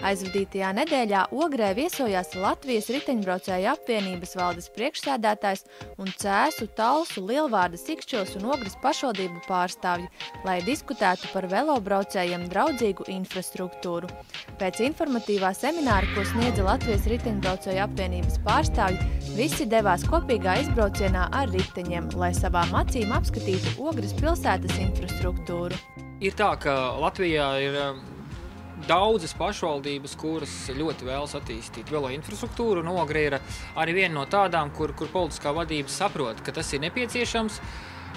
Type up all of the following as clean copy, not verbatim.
Aizvadītajā nedēļā Ogrē viesojās Latvijas riteņbraucēju apvienības valdes priekšsēdētājs un Cēsu, Talsu, Lielvārdas, Ikšķils un Ogres pašvaldību pārstāvji, lai diskutētu par velobraucējiem draudzīgu infrastruktūru. Pēc informatīvā semināra, ko sniedza Latvijas riteņbraucēju apvienības pārstāvji, visi devās kopīgā izbraucienā ar riteņiem, lai savām acīm apskatītu Ogres pilsētas infrastruktūru. Ir tā, ka Latvijā ir daudzas pašvaldības, kuras ļoti vēlas attīstīt velo infrastruktūru, un Ogre ir arī viena no tādām, kur politiskā vadība saprot, ka tas ir nepieciešams,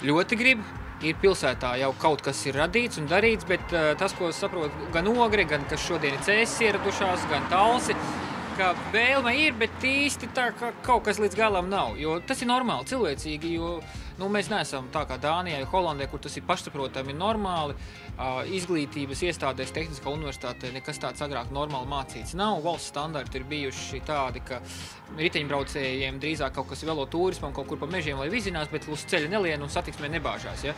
ļoti grib. Ir pilsētā jau kaut kas ir radīts un darīts, bet tas, ko saprot gan Ogre, gan kas šodien ir Cēsis ieradušās, gan Talsi, ka vēlme ir, bet īsti tā, ka kaut kas līdz galam nav. Jo tas ir normāli, cilvēcīgi, jo mēs neesam tā kā Dānijā, Holandē, kur tas ir pašsaprotami normāli. Izglītības iestādēs, Tehniskā universitātē nekas tāds agrāk normāli mācīts nav. Valsts standarti ir bijuši tādi, ka riteņbraucējiem drīzāk kaut kas velo turismam, kaut kur pa mežiem, lai vizinās, bet uz ceļa nelien un satiksmē nebāžās. Ja?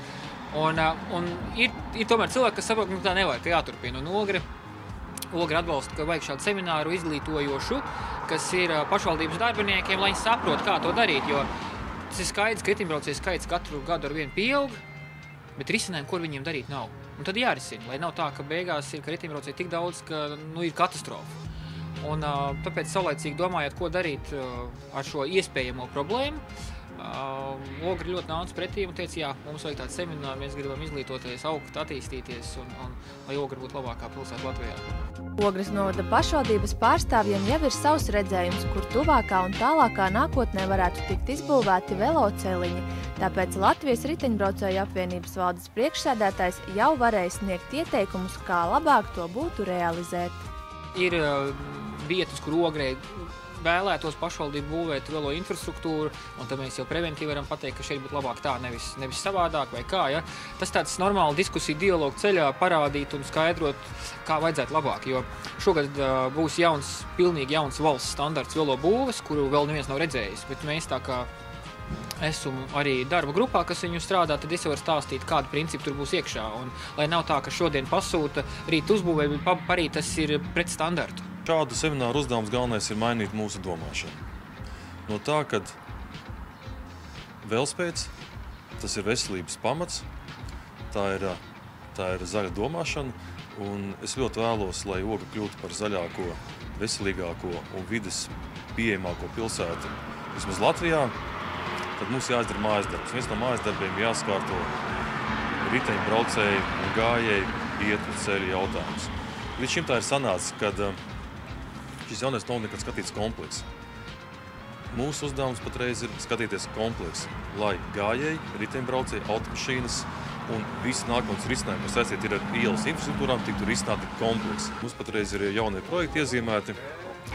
Un ir tomēr cilvēki, kas saprot, ka tā nevajag, ka jāturpina. Un Ogre atbalsta, ka vajag šādu semināru izglītojošu, kas ir pašvaldības darbiniekiem, lai viņi saprot, kā to darīt. Jo tas ir skaidrs, ka riteņbraucēju skaits katru gadu ar vienu pieaug, bet risinājumu, ko viņiem darīt, nav. Un tad jārisina, lai nav tā, ka beigās ir, ka riteņbraucēju tik daudz, ka ir katastrofa. Un tāpēc saulaicīgi domājot, ko darīt ar šo iespējamo problēmu, Ogre ļoti nāca pretī un teica, jā, mums vajag tādu semināru, mēs gribam izglītoties, augt, attīstīties un lai Ogre būtu labākā pilsēta Latvijā. Ogres novada pašvaldības pārstāvjiem jau ir savs redzējums, kur tuvākā un tālākā nākotnē varētu tikt izbūvēti veloceliņi. Tāpēc Latvijas riteņbraucēju apvienības valdes priekšsēdētājs jau varēja sniegt ieteikumus, kā labāk to būtu realizēt. Ir vietas, kur Ogrē vēlētos pašvaldību būvēt velo infrastruktūru, un tad mēs jau preventīvi varam pateikt, ka šeit būtu labāk tā, nevis savādāk vai kā. Ja? Tas tāds normāli diskusiju dialogu ceļā parādīt un skaidrot, kā vajadzētu labāk, jo šogad būs pilnīgi jauns valsts standarts velo būves, kuru vēl neviens nav redzējis, bet mēs tā kā esmu arī darba grupā, kas viņu strādā, tad es jau varu stāstīt, kādu principu tur būs iekšā, un lai nav tā, ka šodien pasūta, rīt uzbūvē, bet parīt tas ir pret standartu. Šādu semināru uzdevums galvenais ir mainīt mūsu domāšanu. No tā, kad velospēds, tas ir veselības pamats, tā ir zaļa domāšana, un es ļoti vēlos, lai Ogra kļūtu par zaļāko, veselīgāko un vides pieejamāko pilsētu vismaz Latvijā, tad mums jāizdara mājasdarbs. Viens no mājasdarbiem jāskārto riteņbraucēju un gājēju ietvu ceļu jautājums. Līdz šim tā ir sanācis, kad šis jaunais nav nekad skatīts kompleks. Mūsu uzdevums patreiz ir skatīties kompleks, lai gājēji, riteņbraucēji, automašīnas un visi nākotnes risinājumi, kas saistīti ir ar ielas infrastruktūrām, tiktu risināti kompleksi. Mums patreiz ir jaunie projekti iezīmēti,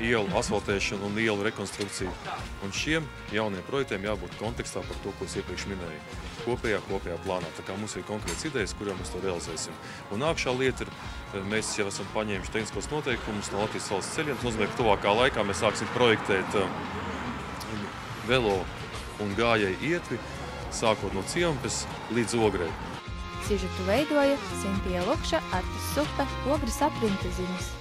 ielu asfaltēšana un ielu rekonstrukcija. Un šiem jauniem projektiem jābūt kontekstā par to, ko es iepriekš minēju. Kopējā plānā. Tā kā mums ir konkrētas idejas, kurām mēs to realizēsim. Un nākšā lieta ir, mēs jau esam paņēmuši tehniskos noteikumus no Latvijas valsts ceļiem. Tas nozīmē, ka tuvākā laikā mēs sāksim projektēt velo un gājēju ietvi, sākot no Ciemampes līdz Ogrei. Sižetu veidoja Sintija Lukša, Artis Supe, Ogres aprinta ziņas.